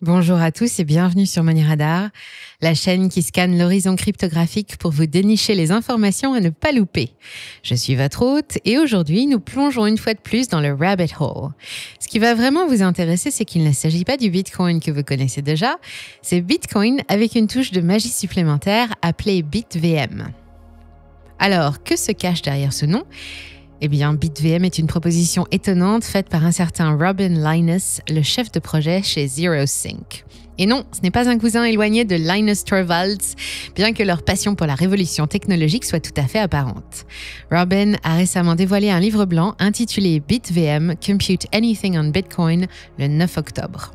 Bonjour à tous et bienvenue sur Money Radar, la chaîne qui scanne l'horizon cryptographique pour vous dénicher les informations à ne pas louper. Je suis votre hôte et aujourd'hui, nous plongeons une fois de plus dans le rabbit hole. Ce qui va vraiment vous intéresser, c'est qu'il ne s'agit pas du Bitcoin que vous connaissez déjà, c'est Bitcoin avec une touche de magie supplémentaire appelée BitVM. Alors, que se cache derrière ce nom ? Eh bien, BitVM est une proposition étonnante faite par un certain Robin Linus, le chef de projet chez ZeroSync. Et non, ce n'est pas un cousin éloigné de Linus Torvalds, bien que leur passion pour la révolution technologique soit tout à fait apparente. Robin a récemment dévoilé un livre blanc intitulé BitVM Compute Anything on Bitcoin le 9 octobre.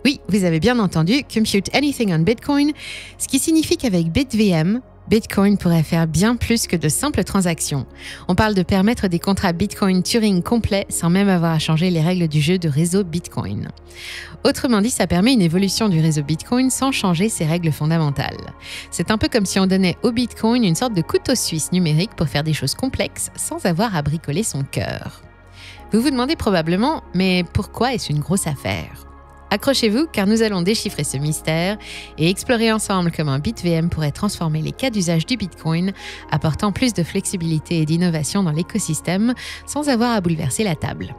Oui, vous avez bien entendu, Compute Anything on Bitcoin, ce qui signifie qu'avec BitVM, Bitcoin pourrait faire bien plus que de simples transactions. On parle de permettre des contrats Bitcoin Turing complets sans même avoir à changer les règles du jeu de réseau Bitcoin. Autrement dit, ça permet une évolution du réseau Bitcoin sans changer ses règles fondamentales. C'est un peu comme si on donnait au Bitcoin une sorte de couteau suisse numérique pour faire des choses complexes sans avoir à bricoler son cœur. Vous vous demandez probablement, mais pourquoi est-ce une grosse affaire ? Accrochez-vous car nous allons déchiffrer ce mystère et explorer ensemble comment BitVM pourrait transformer les cas d'usage du Bitcoin, apportant plus de flexibilité et d'innovation dans l'écosystème sans avoir à bouleverser la table.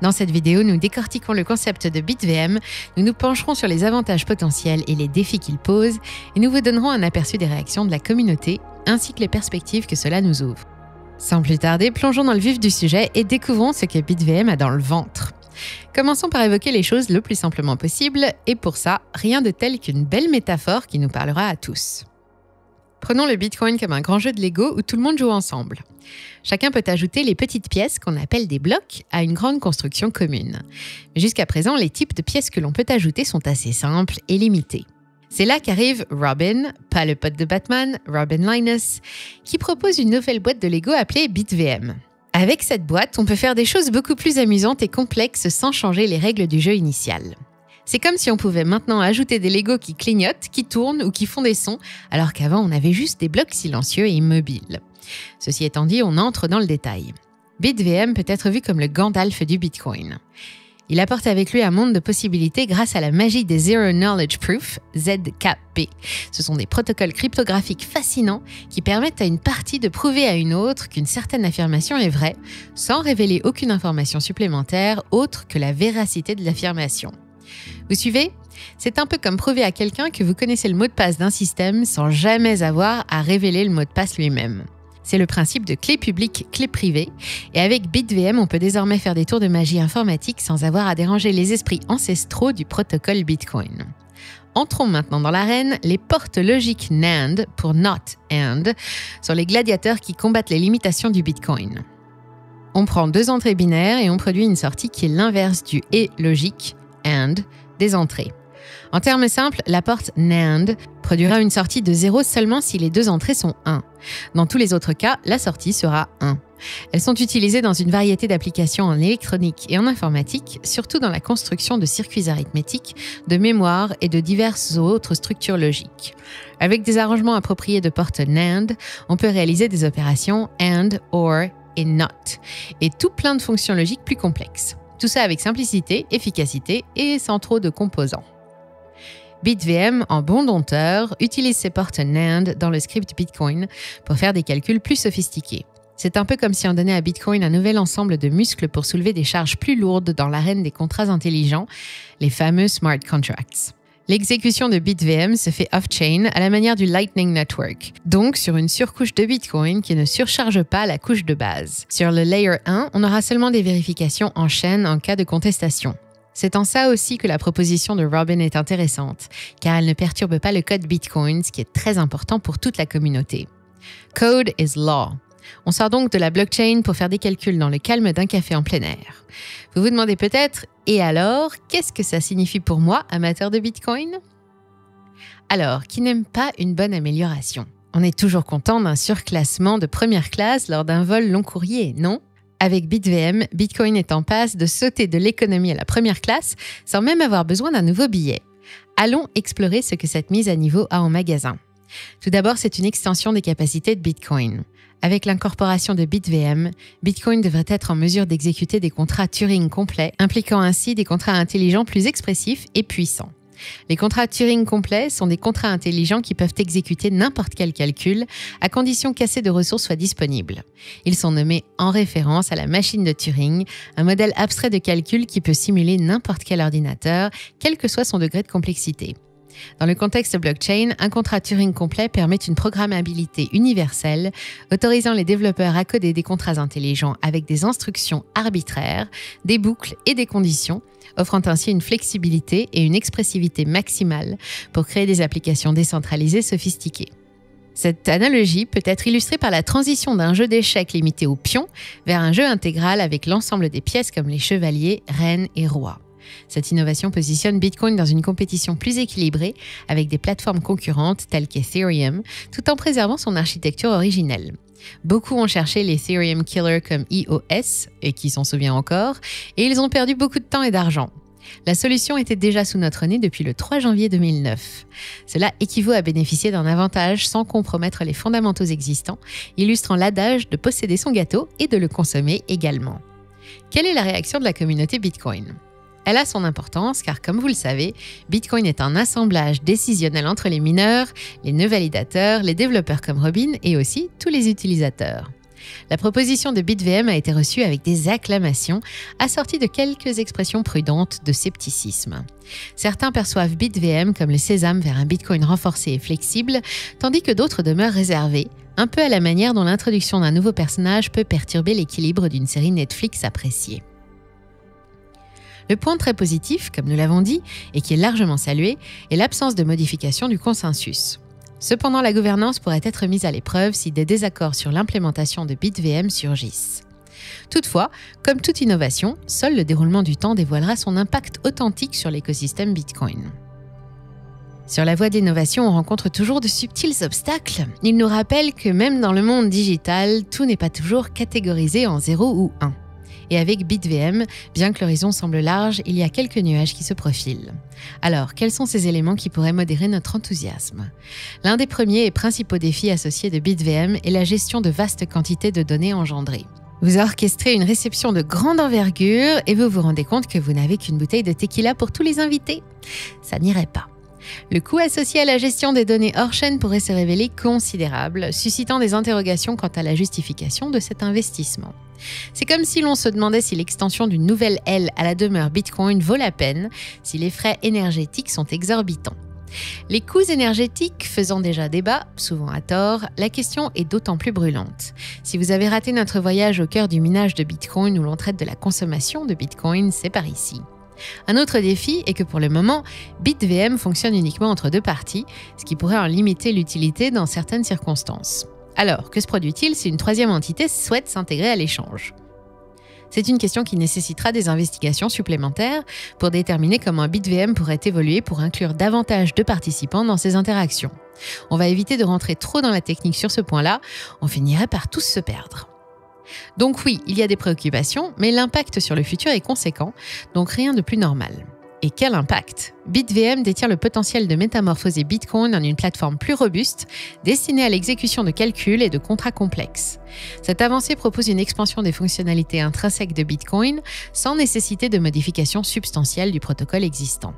Dans cette vidéo, nous décortiquons le concept de BitVM, nous nous pencherons sur les avantages potentiels et les défis qu'il pose, et nous vous donnerons un aperçu des réactions de la communauté ainsi que les perspectives que cela nous ouvre. Sans plus tarder, plongeons dans le vif du sujet et découvrons ce que BitVM a dans le ventre. Commençons par évoquer les choses le plus simplement possible, et pour ça, rien de tel qu'une belle métaphore qui nous parlera à tous. Prenons le Bitcoin comme un grand jeu de Lego où tout le monde joue ensemble. Chacun peut ajouter les petites pièces qu'on appelle des blocs à une grande construction commune. Mais jusqu'à présent, les types de pièces que l'on peut ajouter sont assez simples et limités. C'est là qu'arrive Robin, pas le pote de Batman, Robin Linus, qui propose une nouvelle boîte de Lego appelée BitVM. Avec cette boîte, on peut faire des choses beaucoup plus amusantes et complexes sans changer les règles du jeu initial. C'est comme si on pouvait maintenant ajouter des Legos qui clignotent, qui tournent ou qui font des sons, alors qu'avant on avait juste des blocs silencieux et immobiles. Ceci étant dit, on entre dans le détail. BitVM peut être vu comme le Gandalf du Bitcoin. Il apporte avec lui un monde de possibilités grâce à la magie des Zero Knowledge Proof, ZKP. Ce sont des protocoles cryptographiques fascinants qui permettent à une partie de prouver à une autre qu'une certaine affirmation est vraie, sans révéler aucune information supplémentaire autre que la véracité de l'affirmation. Vous suivez ? C'est un peu comme prouver à quelqu'un que vous connaissez le mot de passe d'un système sans jamais avoir à révéler le mot de passe lui-même. C'est le principe de clé publique, clé privée. Et avec BitVM, on peut désormais faire des tours de magie informatique sans avoir à déranger les esprits ancestraux du protocole Bitcoin. Entrons maintenant dans l'arène. Les portes logiques NAND, pour Not AND, sont les gladiateurs qui combattent les limitations du Bitcoin. On prend deux entrées binaires et on produit une sortie qui est l'inverse du « et » logique, AND, des entrées. En termes simples, la porte NAND produira une sortie de 0 seulement si les deux entrées sont 1. Dans tous les autres cas, la sortie sera 1. Elles sont utilisées dans une variété d'applications en électronique et en informatique, surtout dans la construction de circuits arithmétiques, de mémoire et de diverses autres structures logiques. Avec des arrangements appropriés de portes NAND, on peut réaliser des opérations AND, OR et NOT, et tout plein de fonctions logiques plus complexes. Tout ça avec simplicité, efficacité et sans trop de composants. BitVM, en bon dompteur, utilise ses portes NAND dans le script Bitcoin pour faire des calculs plus sophistiqués. C'est un peu comme si on donnait à Bitcoin un nouvel ensemble de muscles pour soulever des charges plus lourdes dans l'arène des contrats intelligents, les fameux smart contracts. L'exécution de BitVM se fait off-chain à la manière du Lightning Network, donc sur une surcouche de Bitcoin qui ne surcharge pas la couche de base. Sur le Layer 1, on aura seulement des vérifications en chaîne en cas de contestation. C'est en ça aussi que la proposition de Robin est intéressante, car elle ne perturbe pas le code Bitcoin, ce qui est très important pour toute la communauté. Code is law. On sort donc de la blockchain pour faire des calculs dans le calme d'un café en plein air. Vous vous demandez peut-être, et alors, qu'est-ce que ça signifie pour moi, amateur de Bitcoin ? Alors, qui n'aime pas une bonne amélioration ? On est toujours content d'un surclassement de première classe lors d'un vol long courrier, non ? Avec BitVM, Bitcoin est en passe de sauter de l'économie à la première classe sans même avoir besoin d'un nouveau billet. Allons explorer ce que cette mise à niveau a en magasin. Tout d'abord, c'est une extension des capacités de Bitcoin. Avec l'incorporation de BitVM, Bitcoin devrait être en mesure d'exécuter des contrats Turing complets, impliquant ainsi des contrats intelligents plus expressifs et puissants. Les contrats Turing complets sont des contrats intelligents qui peuvent exécuter n'importe quel calcul, à condition qu'assez de ressources soient disponibles. Ils sont nommés en référence à la machine de Turing, un modèle abstrait de calcul qui peut simuler n'importe quel ordinateur, quel que soit son degré de complexité. Dans le contexte blockchain, un contrat Turing complet permet une programmabilité universelle, autorisant les développeurs à coder des contrats intelligents avec des instructions arbitraires, des boucles et des conditions, offrant ainsi une flexibilité et une expressivité maximale pour créer des applications décentralisées sophistiquées. Cette analogie peut être illustrée par la transition d'un jeu d'échecs limité aux pions vers un jeu intégral avec l'ensemble des pièces comme les chevaliers, reines et rois. Cette innovation positionne Bitcoin dans une compétition plus équilibrée avec des plateformes concurrentes telles qu'Ethereum, tout en préservant son architecture originelle. Beaucoup ont cherché l'Ethereum Killer comme EOS, et qui s'en souvient encore, et ils ont perdu beaucoup de temps et d'argent. La solution était déjà sous notre nez depuis le 3 janvier 2009. Cela équivaut à bénéficier d'un avantage sans compromettre les fondamentaux existants, illustrant l'adage de posséder son gâteau et de le consommer également. Quelle est la réaction de la communauté Bitcoin ? Elle a son importance car, comme vous le savez, Bitcoin est un assemblage décisionnel entre les mineurs, les nœuds validateurs, les développeurs comme Robin et aussi tous les utilisateurs. La proposition de BitVM a été reçue avec des acclamations, assorties de quelques expressions prudentes de scepticisme. Certains perçoivent BitVM comme le sésame vers un Bitcoin renforcé et flexible, tandis que d'autres demeurent réservés, un peu à la manière dont l'introduction d'un nouveau personnage peut perturber l'équilibre d'une série Netflix appréciée. Le point très positif, comme nous l'avons dit, et qui est largement salué, est l'absence de modification du consensus. Cependant, la gouvernance pourrait être mise à l'épreuve si des désaccords sur l'implémentation de BitVM surgissent. Toutefois, comme toute innovation, seul le déroulement du temps dévoilera son impact authentique sur l'écosystème Bitcoin. Sur la voie d'innovation, on rencontre toujours de subtils obstacles. Il nous rappelle que même dans le monde digital, tout n'est pas toujours catégorisé en 0 ou 1. Et avec BitVM, bien que l'horizon semble large, il y a quelques nuages qui se profilent. Alors, quels sont ces éléments qui pourraient modérer notre enthousiasme ? L'un des premiers et principaux défis associés de BitVM est la gestion de vastes quantités de données engendrées. Vous orchestrez une réception de grande envergure et vous vous rendez compte que vous n'avez qu'une bouteille de tequila pour tous les invités. Ça n'irait pas. Le coût associé à la gestion des données hors chaîne pourrait se révéler considérable, suscitant des interrogations quant à la justification de cet investissement. C'est comme si l'on se demandait si l'extension d'une nouvelle aile à la demeure Bitcoin vaut la peine, si les frais énergétiques sont exorbitants. Les coûts énergétiques faisant déjà débat, souvent à tort, la question est d'autant plus brûlante. Si vous avez raté notre voyage au cœur du minage de Bitcoin où l'on traite de la consommation de Bitcoin, c'est par ici. Un autre défi est que pour le moment, BitVM fonctionne uniquement entre deux parties, ce qui pourrait en limiter l'utilité dans certaines circonstances. Alors, que se produit-il si une troisième entité souhaite s'intégrer à l'échange ? C'est une question qui nécessitera des investigations supplémentaires pour déterminer comment BitVM pourrait évoluer pour inclure davantage de participants dans ces interactions. On va éviter de rentrer trop dans la technique sur ce point-là, on finirait par tous se perdre. Donc oui, il y a des préoccupations, mais l'impact sur le futur est conséquent, donc rien de plus normal. Et quel impact ? BitVM détient le potentiel de métamorphoser Bitcoin en une plateforme plus robuste, destinée à l'exécution de calculs et de contrats complexes. Cette avancée propose une expansion des fonctionnalités intrinsèques de Bitcoin, sans nécessité de modification substantielle du protocole existant.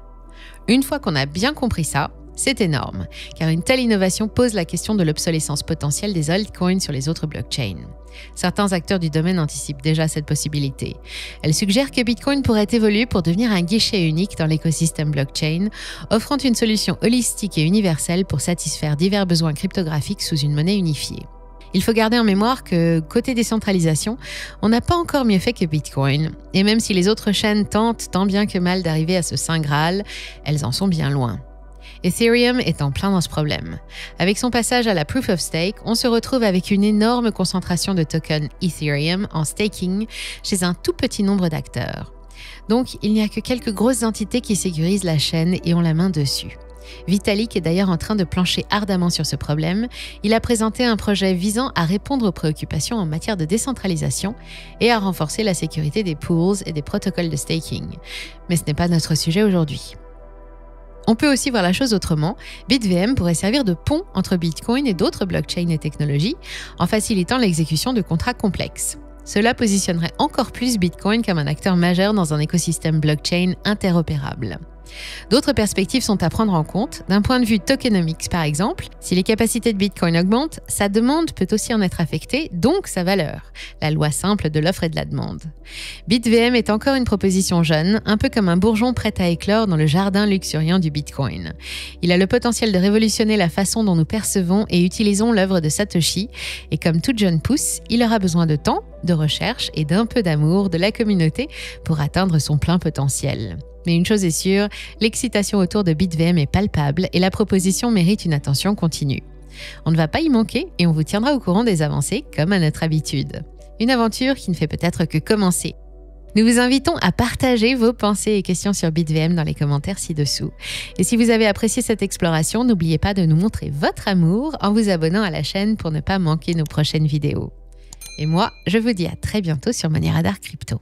Une fois qu'on a bien compris ça, c'est énorme, car une telle innovation pose la question de l'obsolescence potentielle des altcoins sur les autres blockchains. Certains acteurs du domaine anticipent déjà cette possibilité. Elle suggère que Bitcoin pourrait évoluer pour devenir un guichet unique dans l'écosystème blockchain, offrant une solution holistique et universelle pour satisfaire divers besoins cryptographiques sous une monnaie unifiée. Il faut garder en mémoire que, côté décentralisation, on n'a pas encore mieux fait que Bitcoin. Et même si les autres chaînes tentent tant bien que mal d'arriver à ce Saint Graal, elles en sont bien loin. Ethereum est en plein dans ce problème. Avec son passage à la Proof of Stake, on se retrouve avec une énorme concentration de tokens Ethereum en staking chez un tout petit nombre d'acteurs. Donc, il n'y a que quelques grosses entités qui sécurisent la chaîne et ont la main dessus. Vitalik est d'ailleurs en train de plancher ardemment sur ce problème. Il a présenté un projet visant à répondre aux préoccupations en matière de décentralisation et à renforcer la sécurité des pools et des protocoles de staking. Mais ce n'est pas notre sujet aujourd'hui. On peut aussi voir la chose autrement. BitVM pourrait servir de pont entre Bitcoin et d'autres blockchains et technologies en facilitant l'exécution de contrats complexes. Cela positionnerait encore plus Bitcoin comme un acteur majeur dans un écosystème blockchain interopérable. D'autres perspectives sont à prendre en compte. D'un point de vue tokenomics par exemple, si les capacités de Bitcoin augmentent, sa demande peut aussi en être affectée, donc sa valeur. La loi simple de l'offre et de la demande. BitVM est encore une proposition jeune, un peu comme un bourgeon prêt à éclore dans le jardin luxuriant du Bitcoin. Il a le potentiel de révolutionner la façon dont nous percevons et utilisons l'œuvre de Satoshi, et comme toute jeune pousse, il aura besoin de temps, de recherche et d'un peu d'amour de la communauté pour atteindre son plein potentiel. Mais une chose est sûre, l'excitation autour de BitVM est palpable et la proposition mérite une attention continue. On ne va pas y manquer et on vous tiendra au courant des avancées comme à notre habitude. Une aventure qui ne fait peut-être que commencer. Nous vous invitons à partager vos pensées et questions sur BitVM dans les commentaires ci-dessous. Et si vous avez apprécié cette exploration, n'oubliez pas de nous montrer votre amour en vous abonnant à la chaîne pour ne pas manquer nos prochaines vidéos. Et moi, je vous dis à très bientôt sur Money Radar Crypto.